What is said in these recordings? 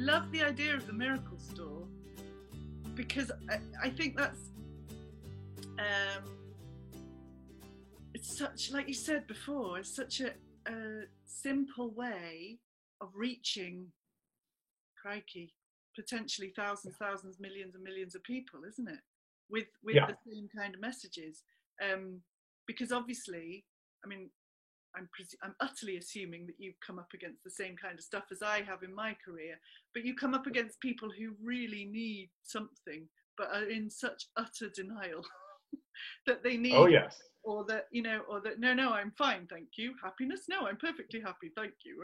love the idea of the miracle store, because I think that's it's such, like you said before, it's such a simple way of reaching, crikey, potentially thousands, millions and millions of people, isn't it? With Yeah. the same kind of messages. Because obviously, I mean, I'm utterly assuming that you've come up against the same kind of stuff as I have in my career, but you come up against people who really need something, but are in such utter denial that they Oh, need, yes. or that, you know, or that, no, I'm fine, thank you. Happiness? No, I'm perfectly happy, thank you.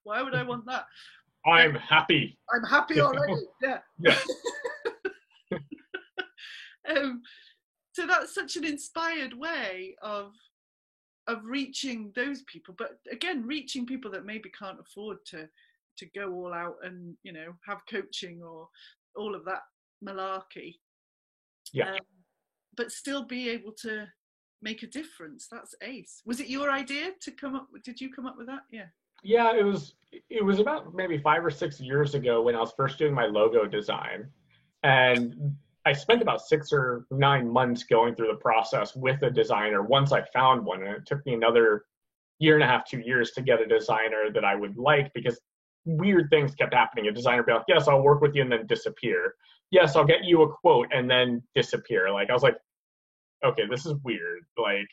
Why would I want that? I'm happy. I'm happy already. Yeah. Yeah. So that's such an inspired way of reaching those people, but again, reaching people that maybe can't afford to go all out and, you know, have coaching or all of that malarkey. Yeah. But still be able to make a difference. That's ace. Was it your idea to come up? Did you come up with that? Yeah. Yeah, it was about maybe 5 or 6 years ago when I was first doing my logo design. And I spent about 6 or 9 months going through the process with a designer once I found one. And it took me another year and a half, 2 years to get a designer that I would like, because weird things kept happening. A designer would be like, yes, I'll work with you, and then disappear. Yes, I'll get you a quote, and then disappear. Like, I was like, okay, this is weird. Like,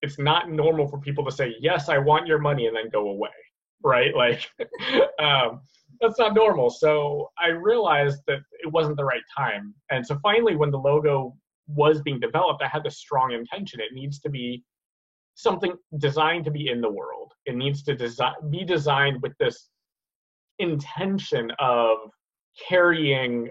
it's not normal for people to say, yes, I want your money, and then go away, right? Like, that's not normal. So I realized that it wasn't the right time. And so finally, when the logo was being developed, I had this strong intention. It needs to be something designed to be in the world. It needs to be designed with this intention of carrying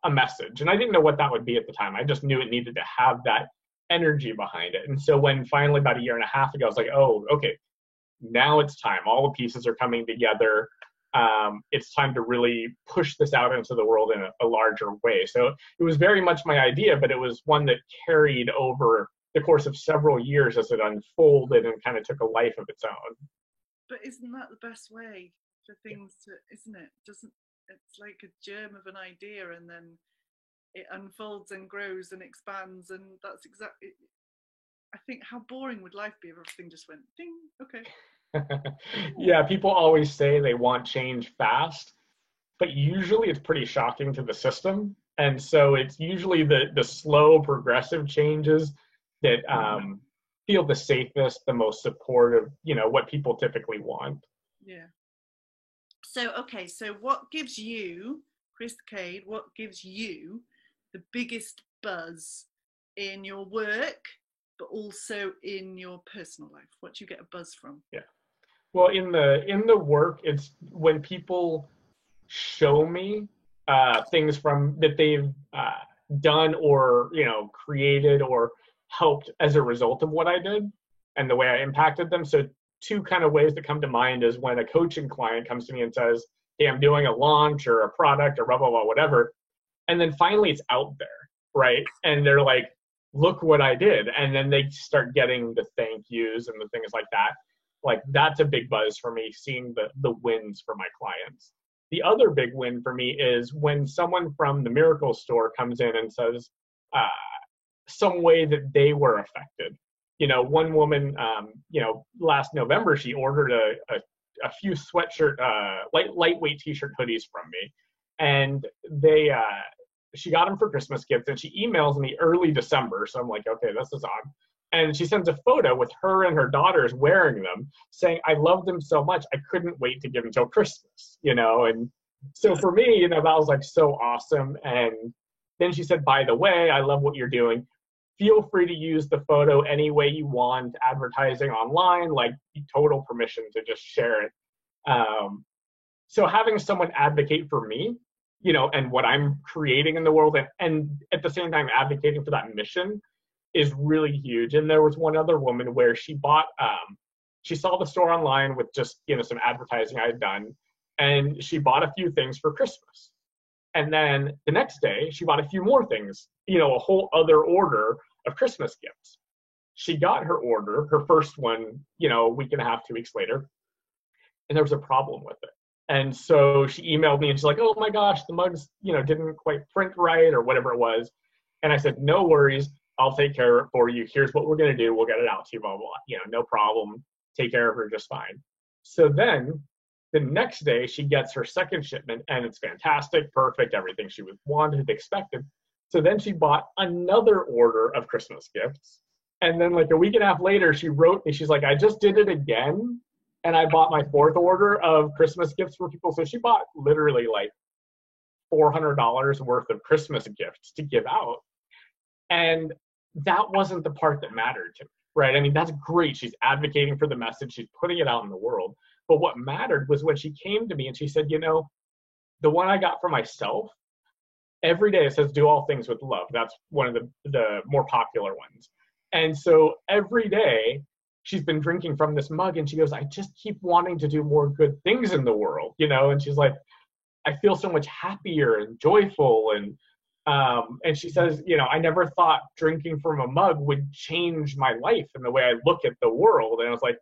a message. And I didn't know what that would be at the time. I just knew it needed to have that energy behind it. And so when finally, about a year and a half ago, I was like, oh, okay, now it's time. All the pieces are coming together. It's time to really push this out into the world in a larger way. So it was very much my idea, but it was one that carried over the course of several years as it unfolded and kind of took a life of its own. But isn't that the best way for things to, isn't it? Doesn't, it's like a germ of an idea, and then it unfolds and grows and expands, and that's exactly, I think, how boring would life be if everything just went ding, okay. Yeah, people always say they want change fast, but usually it's pretty shocking to the system. And so it's usually the slow, progressive changes that feel the safest, the most supportive, you know, what people typically want. Yeah. So, okay, so what gives you, Chris Cade, what gives you the biggest buzz in your work, but also in your personal life? What do you get a buzz from? Yeah. Well, in the work, it's when people show me things from that they've done, or, you know, created or helped as a result of what I did and the way I impacted them. So two kind of ways that come to mind is when a coaching client comes to me and says, hey, I'm doing a launch or a product or blah, blah, blah, whatever. And then finally it's out there, right? And they're like, look what I did. And then they start getting the thank yous and the things like that. Like, that's a big buzz for me, seeing the wins for my clients. The other big win for me is when someone from the Miracle Store comes in and says some way that they were affected. You know, one woman, you know, last November, she ordered a few sweatshirt, lightweight t-shirt hoodies from me. And she got them for Christmas gifts, and she emails me early December. So I'm like, okay, this is odd. And she sends a photo with her and her daughters wearing them, saying, I love them so much, I couldn't wait to give them till Christmas, you know? And so for me, you know, that was like so awesome. And then she said, by the way, I love what you're doing. Feel free to use the photo any way you want, advertising online, like total permission to just share it. So having someone advocate for me, you know, and what I'm creating in the world, and at the same time advocating for that mission, is really huge. And there was one other woman where she bought, she saw the store online with just, you know, some advertising I had done, and she bought a few things for Christmas. And then the next day, she bought a few more things, you know, a whole other order of Christmas gifts. She got her order, her first one, you know, a week and a half, 2 weeks later, and there was a problem with it. And so she emailed me and she's like, oh my gosh, the mugs, didn't quite print right or whatever it was. And I said, no worries. I'll take care of it for you. Here's what we're going to do. We'll get it out to you, blah, blah, blah. No problem. Take care of her just fine. So then the next day she gets her second shipment and it's fantastic, perfect, everything she wanted, expected. So then she bought another order of Christmas gifts. And then like a week and a half later, she wrote me, she's like, I just did it again. And I bought my fourth order of Christmas gifts for people. So she bought literally like $400 worth of Christmas gifts to give out. And that wasn't the part that mattered to me, right? I mean, that's great. She's advocating for the message. She's putting it out in the world. But what mattered was when she came to me and she said, the one I got for myself, every day it says, do all things with love. That's one of the more popular ones. And so every day she's been drinking from this mug and she goes, I just keep wanting to do more good things in the world, and she's like, I feel so much happier and joyful. And she says, I never thought drinking from a mug would change my life and the way I look at the world. And I was like,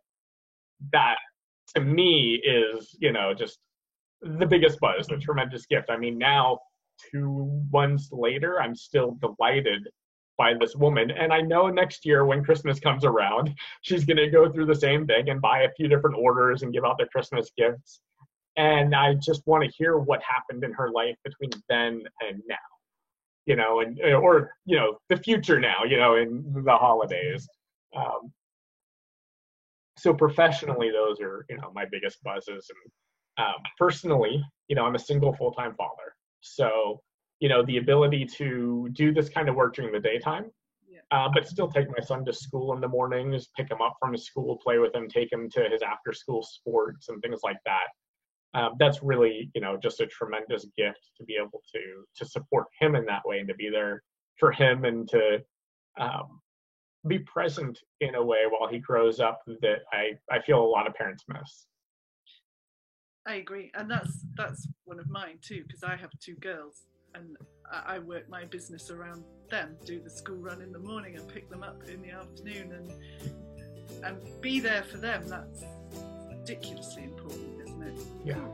that to me is, just the biggest buzz, the tremendous gift. I mean, now 2 months later, I'm still delighted by this woman. And I know next year when Christmas comes around, she's going to go through the same thing and buy a few different orders and give out their Christmas gifts. And I just want to hear what happened in her life between then and now, or the future now, in the holidays. So professionally, those are, my biggest buzzes. And personally, I'm a single full-time father. So, the ability to do this kind of work during the daytime, but still take my son to school in the mornings, pick him up from his school, play with him, take him to his after-school sports and things like that. That's really, just a tremendous gift to be able to support him in that way and to be there for him and to be present in a way while he grows up that I feel a lot of parents miss. I agree. And that's one of mine too, because I have 2 girls and I work my business around them, do the school run in the morning and pick them up in the afternoon and be there for them. That's ridiculously important, isn't it? Yeah.